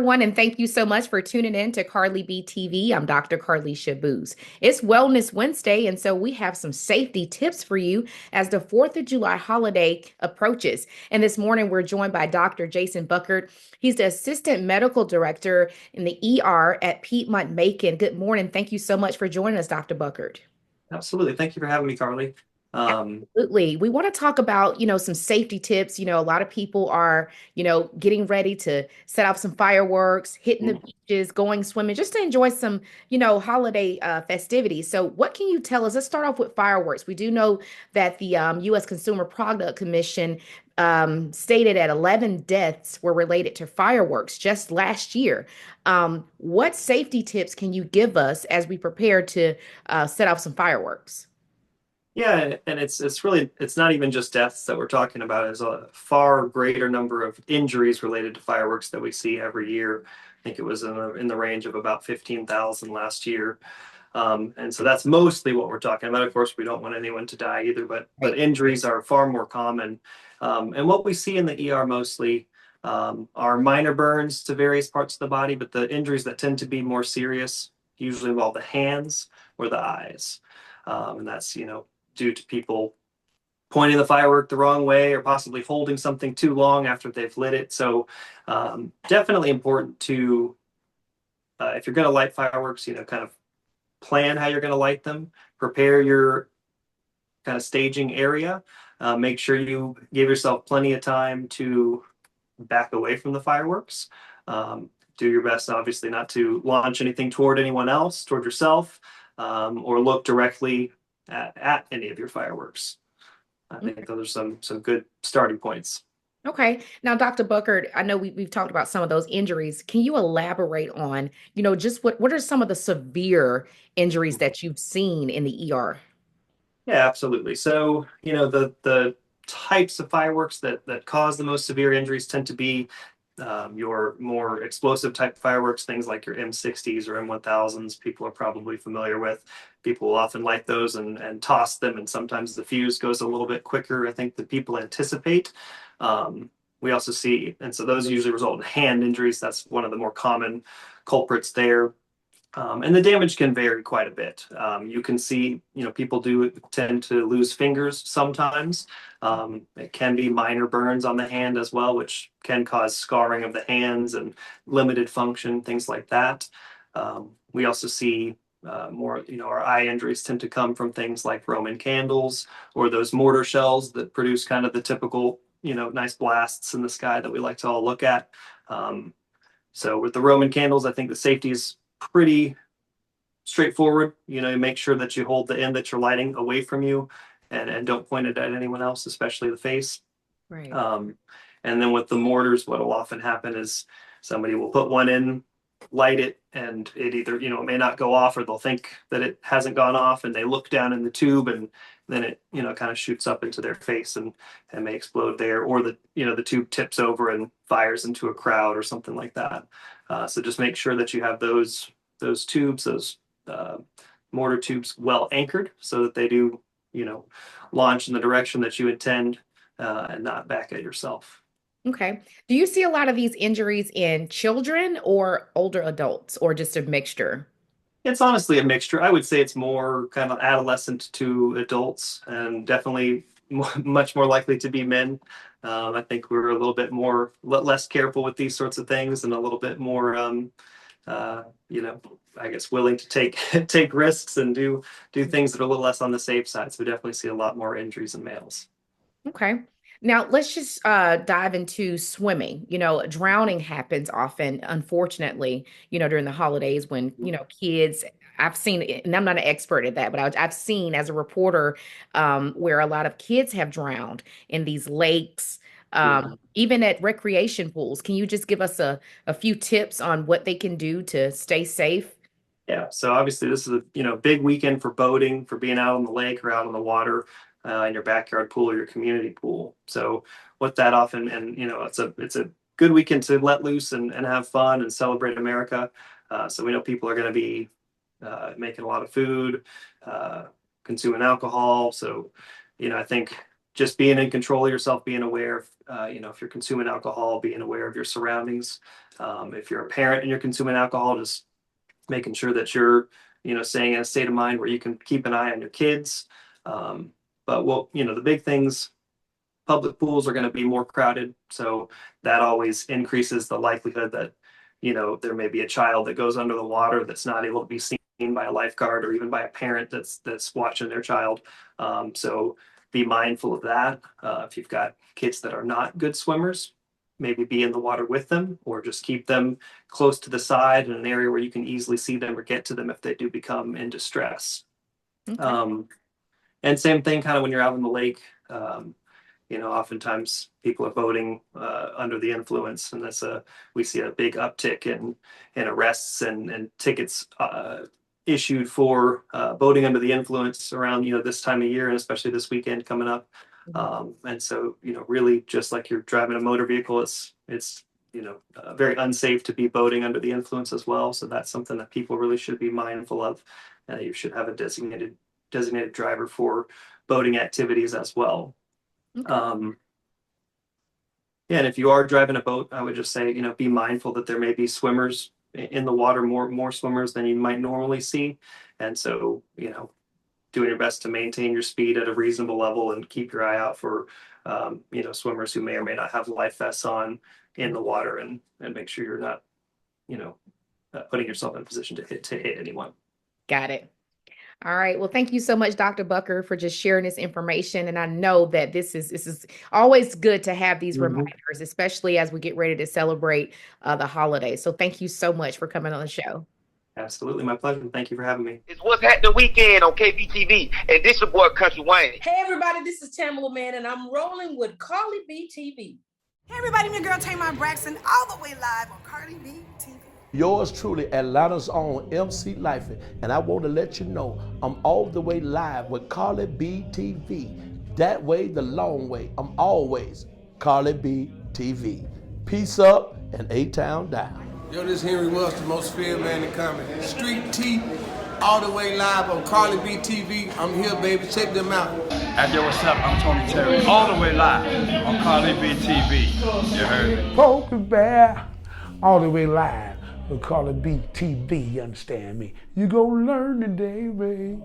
everyone, and thank you so much for tuning in to Carly BTV. I'm Dr. Karlisha Booze. It's Wellness Wednesday, and so we have some safety tips for you as the 4th of July holiday approaches. And this morning, we're joined by Dr. Jason Buckert. He's the Assistant Medical Director in the ER at Piedmont Macon. Good morning. Thank you so much for joining us, Dr. Buckert. Absolutely. Thank you for having me, Carly. Absolutely. We want to talk about, some safety tips. A lot of people are, getting ready to set off some fireworks, hitting the mm, beaches, going swimming, just to enjoy some, holiday festivities. So what can you tell us? Let's start off with fireworks. We do know that the U.S. Consumer Product Commission stated that 11 deaths were related to fireworks just last year. What safety tips can you give us as we prepare to set off some fireworks? yeah, and it's not even just deaths that we're talking about. There's a far greater number of injuries related to fireworks that we see every year. I think it was in the range of about 15,000 last year. And so that's mostly what we're talking about. Of course, we don't want anyone to die either, but Right. injuries are far more common. And what we see in the ER mostly are minor burns to various parts of the body, but the injuries that tend to be more serious usually involve the hands or the eyes. And that's, due to people pointing the firework the wrong way or possibly holding something too long after they've lit it. So definitely important to, if you're going to light fireworks, kind of plan how you're going to light them, prepare your kind of staging area, make sure you give yourself plenty of time to back away from the fireworks. Do your best, obviously, not to launch anything toward anyone else, toward yourself, or look directly at any of your fireworks. I think those are some good starting points. Okay. Now, Dr. Buckert, I know we've talked about some of those injuries. Can you elaborate on, just what are some of the severe injuries that you've seen in the ER? Yeah, absolutely. So, the types of fireworks that cause the most severe injuries tend to be your more explosive type fireworks, things like your M60s or M1000s. People are probably familiar with. People will often light those and toss them, and sometimes the fuse goes a little bit quicker, I think, than people anticipate. We also see, and so those usually result in hand injuries. That's one of the more common culprits there. And the damage can vary quite a bit. You can see, people do tend to lose fingers sometimes. It can be minor burns on the hand as well, which can cause scarring of the hands and limited function, things like that. We also see more, our eye injuries tend to come from things like Roman candles or those mortar shells that produce kind of the typical, nice blasts in the sky that we like to all look at. So with the Roman candles, I think the safety is pretty straightforward. You make sure that you hold the end that you're lighting away from you and don't point it at anyone else, especially the face. Right. Um, and then with the mortars, what will often happen is somebody will put one in, light it, and it either, it may not go off or they'll think that it hasn't gone off and they look down in the tube and then it, kind of shoots up into their face and may explode there. Or the tube tips over and fires into a crowd or something like that. So just make sure that you have those tubes, those uh, mortar tubes well anchored so that they do, launch in the direction that you intend and not back at yourself. Okay. Do you see a lot of these injuries in children or older adults, or just a mixture? It's honestly a mixture. I would say it's more kind of adolescent to adults, and definitely much more likely to be men. I think we're a little bit more less careful with these sorts of things, and a little bit more, uh, you know, I guess willing to take take risks and do things that are a little less on the safe side. So we definitely see a lot more injuries in males. Okay. Now let's just dive into swimming. Drowning happens often, unfortunately, during the holidays when, kids, I've seen, and I'm not an expert at that, but I've seen as a reporter where a lot of kids have drowned in these lakes, Yeah. even at recreation pools. Can you just give us a few tips on what they can do to stay safe? Yeah, so obviously this is a big weekend for boating, for being out on the lake or out on the water in your backyard pool or your community pool. So what that often and it's a good weekend to let loose and have fun and celebrate America. So we know people are going to be making a lot of food, consuming alcohol. So I think just being in control of yourself, being aware of, if you're consuming alcohol, being aware of your surroundings. If you're a parent and you're consuming alcohol, just making sure that you're, staying in a state of mind where you can keep an eye on your kids. But the big things, public pools are going to be more crowded. So that always increases the likelihood that, there may be a child that goes under the water that's not able to be seen by a lifeguard or even by a parent that's watching their child. So be mindful of that. If you've got kids that are not good swimmers, maybe be in the water with them, or just keep them close to the side in an area where you can easily see them or get to them if they do become in distress. Okay. And same thing kind of when you're out in the lake. Oftentimes people are boating under the influence, and we see a big uptick in arrests and tickets issued for boating under the influence around this time of year, and especially this weekend coming up. And so really, just like you're driving a motor vehicle, it's very unsafe to be boating under the influence as well. So that's something that people really should be mindful of. You should have a designated driver for boating activities as well. Okay. And if you are driving a boat, I would just say, be mindful that there may be swimmers in the water, more swimmers than you might normally see. And so, doing your best to maintain your speed at a reasonable level and keep your eye out for, swimmers who may or may not have life vests on in the water, and make sure you're not, putting yourself in a position to hit anyone. Got it. All right. Well, thank you so much, Dr. Buckert, for just sharing this information. And I know that this is always good to have these reminders, especially as we get ready to celebrate the holidays. So thank you so much for coming on the show. Absolutely. My pleasure. Thank you for having me. It's What's Happening Weekend on KBTV. And this your boy, Country Wayne. Hey, everybody, this is Tamala Man, and I'm rolling with Carly B TV. Hey, everybody, my girl Tamar Braxton, all the way live on Carly B TV. Yours truly, Atlanta's own MC Life, and I want to let you know I'm all the way live with Carly B TV. That way, the long way. I'm always Carly B TV. Peace up and A-Town down. Yo, this Henry Wells, the most feared man in comedy. Street T, all the way live on Carly B TV. I'm here, baby. Check them out. Yo, what's up? I'm Tony Terry, all the way live on Carly B TV. You heard me? Poker Bear, all the way live. We'll call it BTV, you understand me? You go learn today, babe.